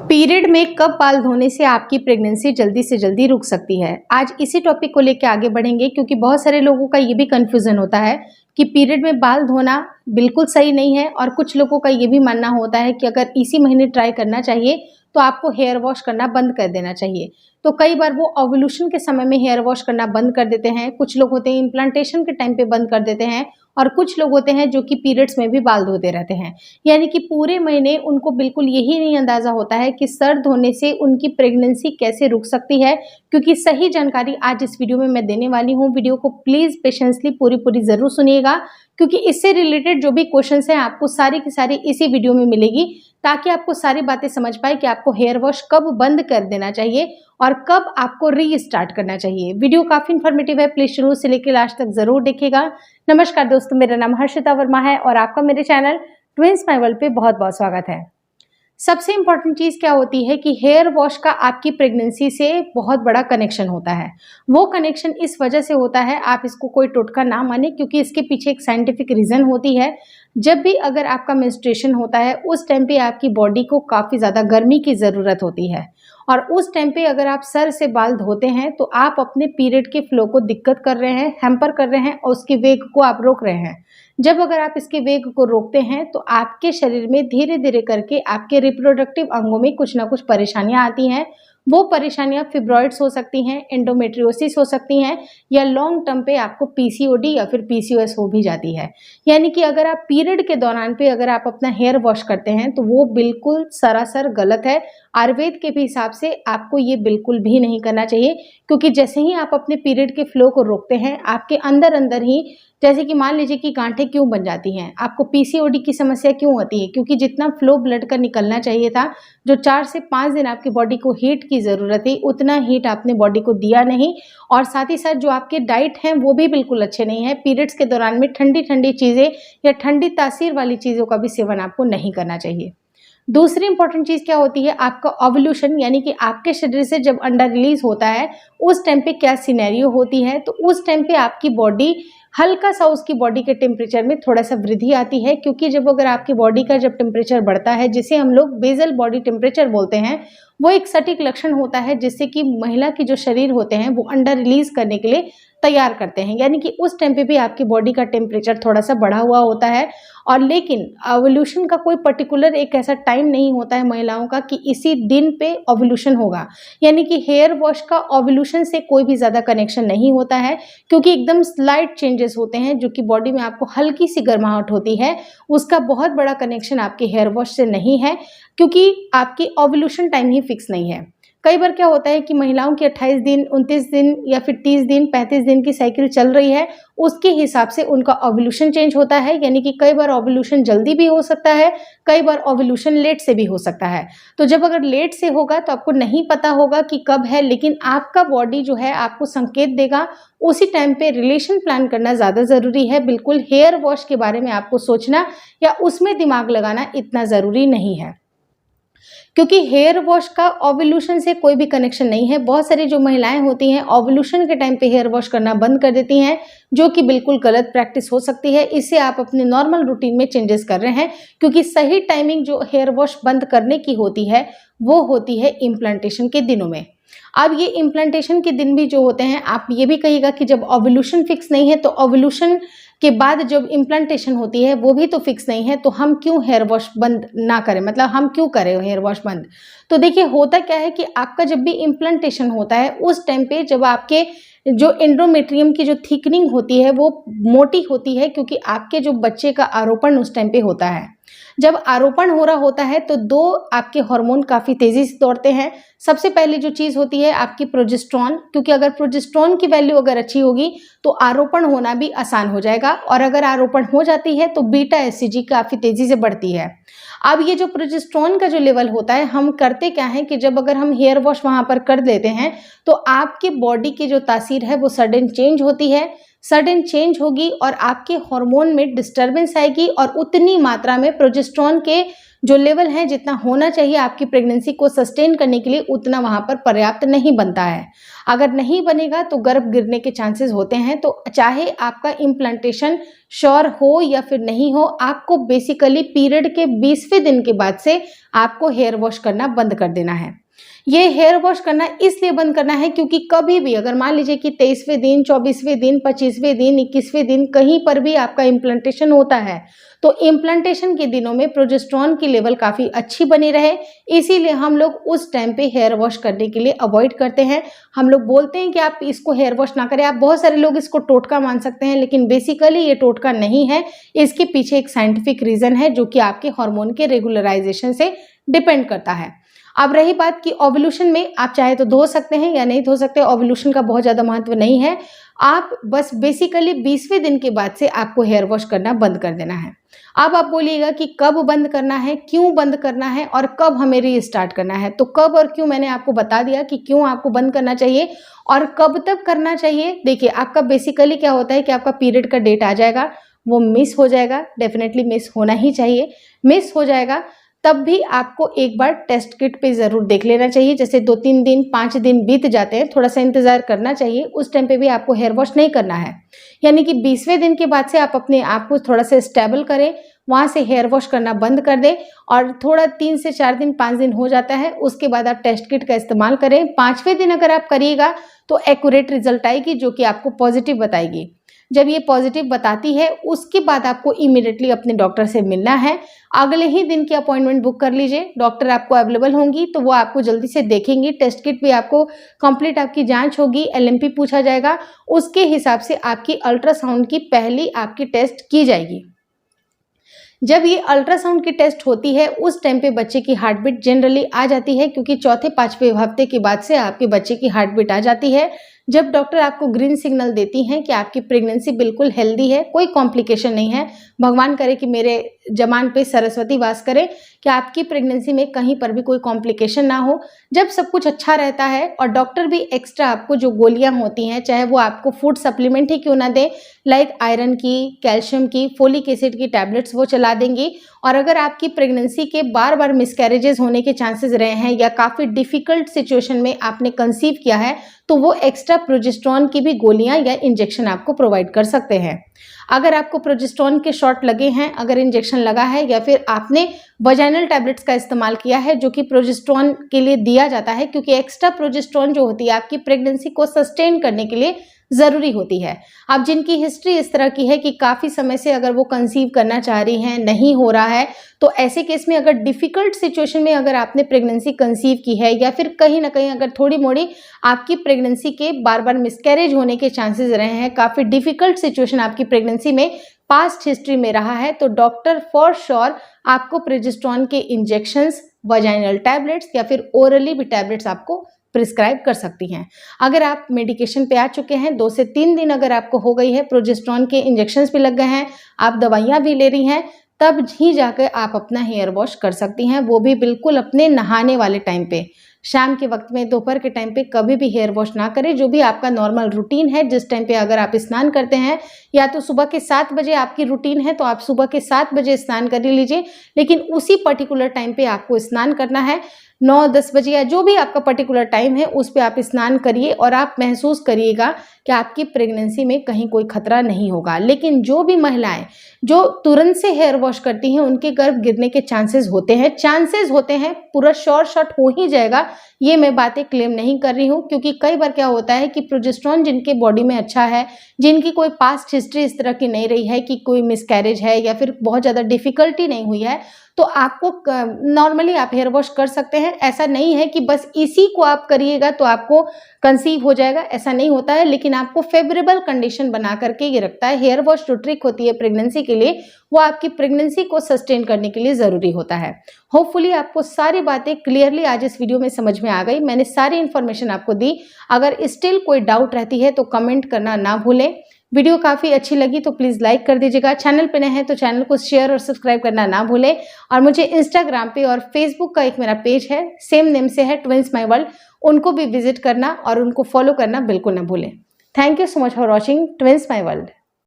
Period में कब बाल धोने से आपकी प्रेगनेंसी जल्दी से जल्दी रुक सकती है। आज इसी टॉपिक को लेकर आगे बढ़ेंगे क्योंकि बहुत सारे लोगों का ये भी कंफ्यूजन होता है कि पीरियड में बाल धोना बिल्कुल सही नहीं है और कुछ लोगों का ये भी मानना होता है कि अगर इसी महीने ट्राई करना चाहिए तो आपको हेयर वॉश करना बंद कर देना चाहिए। तो कई बार वो ओव्यूलेशन के समय में हेयर वॉश करना बंद कर देते हैं, कुछ लोग होते हैं इम्प्लांटेशन के टाइम पे बंद कर देते हैं और कुछ लोग होते हैं जो कि पीरियड्स में भी बाल धोते रहते हैं। यानी कि पूरे महीने उनको बिल्कुल यही नहीं अंदाजा होता है कि सर धोने से उनकी प्रेगनेंसी कैसे रुक सकती है, क्योंकि सही जानकारी आज इस वीडियो में मैं देने वाली हूँ। वीडियो को प्लीज पेशेंसली पूरी जरूर सुनिएगा क्योंकि इससे रिलेटेड जो भी क्वेश्चंस हैं आपको सारी की सारी इसी वीडियो में मिलेगी, ताकि आपको सारी बातें समझ पाए कि आपको हेयर वॉश कब बंद कर देना चाहिए और कब आपको रीस्टार्ट करना चाहिए। वीडियो काफी इन्फॉर्मेटिव है, प्लीज शुरू से लेकर लास्ट तक जरूर देखिएगा। नमस्कार दोस्तों, मेरा नाम हर्षिता वर्मा है और आपका मेरे चैनल ट्विंस माय वर्ल्ड पे बहुत बहुत स्वागत है। सबसे इम्पॉर्टेंट चीज़ क्या होती है कि हेयर वॉश का आपकी प्रेगनेंसी से बहुत बड़ा कनेक्शन होता है। वो कनेक्शन इस वजह से होता है, आप इसको कोई टोटका ना माने क्योंकि इसके पीछे एक साइंटिफिक रीज़न होती है। जब भी अगर आपका मेंस्ट्रुएशन होता है उस टाइम पे आपकी बॉडी को काफ़ी ज़्यादा गर्मी की ज़रूरत होती है और उस टाइम पे अगर आप सर से बाल धोते हैं तो आप अपने पीरियड के फ्लो को दिक्कत कर रहे हैं, हैम्पर कर रहे हैं और उसके वेग को आप रोक रहे हैं। जब अगर आप इसके वेग को रोकते हैं तो आपके शरीर में धीरे धीरे करके आपके रिप्रोडक्टिव अंगों में कुछ ना कुछ परेशानियां आती हैं। वो परेशानियां फिब्रॉइड्स हो सकती हैं, एंडोमेट्रियोसिस हो सकती हैं या लॉन्ग टर्म पे आपको पीसीओडी या फिर पीसीओएस हो भी जाती है। यानी कि अगर आप पीरियड के दौरान पे अगर आप अपना हेयर वॉश करते हैं तो वो बिल्कुल सरासर गलत है। आयुर्वेद के भी हिसाब से आपको ये बिल्कुल भी नहीं करना चाहिए क्योंकि जैसे ही आप अपने पीरियड के फ्लो को रोकते हैं आपके अंदर अंदर ही, जैसे कि मान लीजिए कि गांठें क्यों बन जाती हैं, आपको पीसीओडी की समस्या क्यों होती है, क्योंकि जितना फ्लो ब्लड का निकलना चाहिए था, जो 4 से 5 दिन आपकी बॉडी को हीट की ज़रूरत थी, उतना हीट आपने बॉडी को दिया नहीं और साथ ही साथ जो आपके डाइट हैं वो भी बिल्कुल अच्छे नहीं है। पीरियड्स के दौरान में ठंडी ठंडी चीज़ें या ठंडी तासीर वाली चीज़ों का भी सेवन आपको नहीं करना चाहिए। दूसरी इंपॉर्टेंट चीज़ क्या होती है, आपका ओव्यूलेशन, यानी कि आपके शरीर से जब अंडा रिलीज होता है उस टाइम पे क्या सिनेरियो होती है। तो उस टाइम पे आपकी बॉडी हल्का सा, उसकी बॉडी के टेम्परेचर में थोड़ा सा वृद्धि आती है क्योंकि जब अगर आपकी बॉडी का जब टेम्परेचर बढ़ता है, जिसे हम लोग बेसल बॉडी टेम्परेचर बोलते हैं, वो एक सटीक लक्षण होता है जिससे कि महिला की जो शरीर होते हैं वो अंडा रिलीज करने के लिए तैयार करते हैं। यानी कि उस टाइम पे भी आपकी बॉडी का टेम्परेचर थोड़ा सा बढ़ा हुआ होता है। और लेकिन ओव्यूलेशन का कोई पर्टिकुलर एक ऐसा टाइम नहीं होता है महिलाओं का कि इसी दिन पे ओव्यूलेशन होगा। यानी कि हेयर वॉश का ओव्यूलेशन से कोई भी ज़्यादा कनेक्शन नहीं होता है क्योंकि एकदम स्लाइट चेंजेस होते हैं जो कि बॉडी में आपको हल्की सी गर्माहट होती है, उसका बहुत बड़ा कनेक्शन आपके हेयर वॉश से नहीं है क्योंकि आपकी ओव्यूलेशन टाइम ही फिक्स नहीं है। कई बार क्या होता है कि महिलाओं की 28 दिन, 29 दिन या फिर 30 दिन, 35 दिन की साइकिल चल रही है, उसके हिसाब से उनका ओव्यूलेशन चेंज होता है। यानी कि कई बार ओव्यूलेशन जल्दी भी हो सकता है, कई बार ओव्यूलेशन लेट से भी हो सकता है। तो जब अगर लेट से होगा तो आपको नहीं पता होगा कि कब है, लेकिन आपका बॉडी जो है आपको संकेत देगा। उसी टाइम पे रिलेशन प्लान करना ज़्यादा ज़रूरी है। बिल्कुल हेयर वॉश के बारे में आपको सोचना या उसमें दिमाग लगाना इतना ज़रूरी नहीं है क्योंकि हेयर वॉश का ओव्यूलेशन से कोई भी कनेक्शन नहीं है। बहुत सारी जो महिलाएं होती हैं ओव्यूलेशन के टाइम पे हेयर वॉश करना बंद कर देती हैं, जो कि बिल्कुल गलत प्रैक्टिस हो सकती है। इससे आप अपने नॉर्मल रूटीन में चेंजेस कर रहे हैं क्योंकि सही टाइमिंग जो हेयर वॉश बंद करने की होती है वो होती है इम्प्लांटेशन के दिनों में। अब ये इम्प्लांटेशन के दिन भी जो होते हैं, आप ये भी कहिएगा कि जब ओव्यूलेशन फिक्स नहीं है तो ओव्यूलेशन के बाद जब इम्प्लांटेशन होती है वो भी तो फिक्स नहीं है, तो हम क्यों हेयर वॉश बंद ना करें, मतलब हम क्यों करें हेयर वॉश बंद। तो देखिए होता क्या है कि आपका जब भी इम्प्लांटेशन होता है उस टाइम पे जब आपके जो एंडोमेट्रियम की जो थिकनिंग होती है वो मोटी होती है क्योंकि आपके जो बच्चे का आरोपण उस टाइम पे होता है। जब आरोपण हो रहा होता है तो दो आपके हार्मोन काफ़ी तेज़ी से दौड़ते हैं। सबसे पहली जो चीज़ होती है आपकी प्रोजेस्टेरॉन, क्योंकि अगर प्रोजेस्टेरॉन की वैल्यू अगर अच्छी होगी तो आरोपण होना भी आसान हो जाएगा और अगर आरोपण हो जाती है तो बीटा एचसीजी काफ़ी तेज़ी से बढ़ती है। अब ये जो प्रोजेस्टेरॉन का जो लेवल होता है, हम करते क्या है कि जब अगर हम हेयर वॉश वहाँ पर कर देते हैं तो आपके बॉडी की जो तासीर है वो सडन चेंज होती है। सडन चेंज होगी और आपके हार्मोन में डिस्टर्बेंस आएगी और उतनी मात्रा में प्रोजेस्टेरोन के जो लेवल है जितना होना चाहिए आपकी प्रेगनेंसी को सस्टेन करने के लिए उतना वहाँ पर पर्याप्त नहीं बनता है। अगर नहीं बनेगा तो गर्भ गिरने के चांसेस होते हैं। तो चाहे आपका इम्प्लांटेशन श्योर हो या फिर नहीं हो, आपको बेसिकली पीरियड के 20वें दिन के बाद से आपको हेयर वॉश करना बंद कर देना है। ये हेयर वॉश करना इसलिए बंद करना है क्योंकि कभी भी अगर मान लीजिए कि 23वें दिन, 24वें दिन, 25वें दिन, 21वें दिन कहीं पर भी आपका इम्प्लांटेशन होता है तो इम्प्लांटेशन के दिनों में प्रोजेस्टेरोन की लेवल काफ़ी अच्छी बनी रहे, इसीलिए हम लोग उस टाइम पे हेयर वॉश करने के लिए अवॉइड करते हैं। हम लोग बोलते हैं कि आप इसको हेयर वॉश ना करें। आप बहुत सारे लोग इसको टोटका मान सकते हैं, लेकिन बेसिकली ये टोटका नहीं है। इसके पीछे एक साइंटिफिक रीज़न है जो कि आपके हार्मोन के रेगुलराइजेशन से डिपेंड करता है। अब रही बात कि ओव्यूलेशन में आप चाहे तो धो सकते हैं या नहीं धो सकते, ओव्यूलेशन का बहुत ज़्यादा महत्व नहीं है। आप बस बेसिकली 20वें दिन के बाद से आपको हेयर वॉश करना बंद कर देना है। अब आप बोलिएगा कि कब बंद करना है, क्यों बंद करना है और कब हमें रीस्टार्ट करना है। तो कब और क्यों मैंने आपको बता दिया कि क्यों आपको बंद करना चाहिए और कब तक करना चाहिए। देखिए, आपका बेसिकली क्या होता है कि आपका पीरियड का डेट आ जाएगा, वो मिस हो जाएगा, डेफिनेटली मिस होना ही चाहिए। मिस हो जाएगा तब भी आपको एक बार टेस्ट किट पे ज़रूर देख लेना चाहिए। जैसे 2-3 दिन, 5 दिन बीत जाते हैं, थोड़ा सा इंतज़ार करना चाहिए। उस टाइम पे भी आपको हेयर वॉश नहीं करना है, यानी कि 20वें दिन के बाद से आप अपने आप को थोड़ा सा स्टेबल करें, वहाँ से हेयर वॉश करना बंद कर दें और थोड़ा 3 से 4 दिन, 5 दिन हो जाता है, उसके बाद आप टेस्ट किट का इस्तेमाल करें। 5वें दिन अगर आप करिएगा तो एक्यूरेट रिजल्ट आएगी जो कि आपको पॉजिटिव बताएगी। जब ये पॉजिटिव बताती है उसके बाद आपको इमीडिएटली अपने डॉक्टर से मिलना है। अगले ही दिन की अपॉइंटमेंट बुक कर लीजिए, डॉक्टर आपको अवेलेबल होंगी तो वो आपको जल्दी से देखेंगी। टेस्ट किट भी आपको कंप्लीट आपकी जांच होगी, एलएमपी पूछा जाएगा, उसके हिसाब से आपकी अल्ट्रासाउंड की पहली आपकी टेस्ट की जाएगी। जब ये अल्ट्रासाउंड की टेस्ट होती है उस टाइम पे बच्चे की हार्ट बीट जनरली आ जाती है, क्योंकि चौथे 5वें हफ्ते के बाद से आपके बच्चे की हार्ट बीट आ जाती है। जब डॉक्टर आपको ग्रीन सिग्नल देती हैं कि आपकी प्रेगनेंसी बिल्कुल हेल्दी है, कोई कॉम्प्लिकेशन नहीं है, भगवान करे कि मेरे जमान पे सरस्वती वास करे कि आपकी प्रेगनेंसी में कहीं पर भी कोई कॉम्प्लिकेशन ना हो। जब सब कुछ अच्छा रहता है और डॉक्टर भी एक्स्ट्रा आपको जो गोलियां होती हैं, चाहे वो आपको फूड सप्लीमेंट ही क्यों ना दे, लाइक आयरन की, कैल्शियम की, फोलिक एसिड की टैबलेट्स वो चला देंगी। और अगर आपकी प्रेगनेंसी के बार बार मिसकैरेजेस होने के चांसेस रहे हैं या काफ़ी डिफ़िकल्ट सिचुएशन में आपने कंसीव किया है तो वो एक्स्ट्रा प्रोजेस्टेरोन की भी गोलियां या इंजेक्शन आपको प्रोवाइड कर सकते हैं। अगर आपको प्रोजेस्टेरोन के शॉट लगे हैं, अगर इंजेक्शन लगा है या फिर आपने वजाइनल टैबलेट्स का इस्तेमाल किया है जो कि प्रोजेस्टेरोन के लिए दिया जाता है, क्योंकि एक्स्ट्रा प्रोजेस्टेरोन जो होती है आपकी प्रेगनेंसी को सस्टेन करने के लिए ज़रूरी होती है। अब जिनकी हिस्ट्री इस तरह की है कि काफ़ी समय से अगर वो कंसीव करना चाह रही हैं, नहीं हो रहा है, तो ऐसे केस में अगर डिफ़िकल्ट सिचुएशन में अगर आपने प्रेगनेंसी कंसीव की है या फिर कहीं ना कहीं अगर थोड़ी मोड़ी आपकी प्रेगनेंसी के बार बार मिसकैरेज होने के चांसेस रहे हैं, काफ़ी डिफ़िकल्ट सिचुएशन आपकी प्रेगनेंसी में पास्ट हिस्ट्री में रहा है, तो डॉक्टर फॉर श्योर आपको प्रोजेस्टेरोन के इंजेक्शंस, वजाइनल टैबलेट्स या फिर ओरली भी टैबलेट्स आपको प्रिस्क्राइब कर सकती हैं। अगर आप मेडिकेशन पे आ चुके हैं, 2 से 3 दिन अगर आपको हो गई है, प्रोजेस्टेरोन के इंजेक्शंस भी लग गए हैं, आप दवाइयाँ भी ले रही हैं, तब ही जाकर आप अपना हेयर वॉश कर सकती हैं, वो भी बिल्कुल अपने नहाने वाले टाइम पे। शाम के वक्त में, दोपहर के टाइम पे कभी भी हेयर वॉश ना करें। जो भी आपका नॉर्मल रूटीन है, जिस टाइम पे अगर आप स्नान करते हैं, या तो सुबह के 7 बजे आपकी रूटीन है तो आप सुबह के 7 बजे स्नान कर लीजिए, लेकिन उसी पर्टिकुलर टाइम पे आपको स्नान करना है। 9-10 बजे या जो भी आपका पर्टिकुलर टाइम है उस पे आप स्नान करिए और आप महसूस करिएगा कि आपकी प्रेगनेंसी में कहीं कोई खतरा नहीं होगा। लेकिन जो भी महिलाएं जो तुरंत से हेयर वॉश करती हैं उनके गर्भ गिरने के चांसेस होते हैं, पूरा श्योर शॉट हो ही जाएगा, ये मैं बातें क्लेम नहीं कर रही हूँ, क्योंकि कई बार क्या होता है कि प्रोजेस्टेरोन जिनके बॉडी में अच्छा है, जिनकी कोई पास्ट हिस्ट्री इस तरह की नहीं रही है कि कोई मिसकैरेज है या फिर बहुत ज़्यादा डिफिकल्टी नहीं हुई है, तो आपको नॉर्मली आप हेयर वॉश कर सकते हैं। ऐसा नहीं है कि बस इसी को आप करिएगा तो आपको कंसीव हो जाएगा, ऐसा नहीं होता है, लेकिन आपको फेवरेबल कंडीशन बना करके ये रखता है। हेयर वॉश जो ट्रिक होती है प्रेगनेंसी के लिए, वो आपकी प्रेगनेंसी को सस्टेन करने के लिए ज़रूरी होता है। होपफुली आपको सारी बातें क्लियरली आज इस वीडियो में समझ में आ गई, मैंने सारी इन्फॉर्मेशन आपको दी। अगर स्टिल कोई डाउट रहती है तो कमेंट करना ना भूलें। वीडियो काफ़ी अच्छी लगी तो प्लीज़ लाइक कर दीजिएगा, चैनल पे नए हैं तो चैनल को शेयर और सब्सक्राइब करना ना भूलें। और मुझे इंस्टाग्राम पे और फेसबुक का एक मेरा पेज है, सेम नेम से है, ट्विंस माई वर्ल्ड, उनको भी विजिट करना और उनको फॉलो करना बिल्कुल ना भूलें। Thank you so much for watching Twins My World.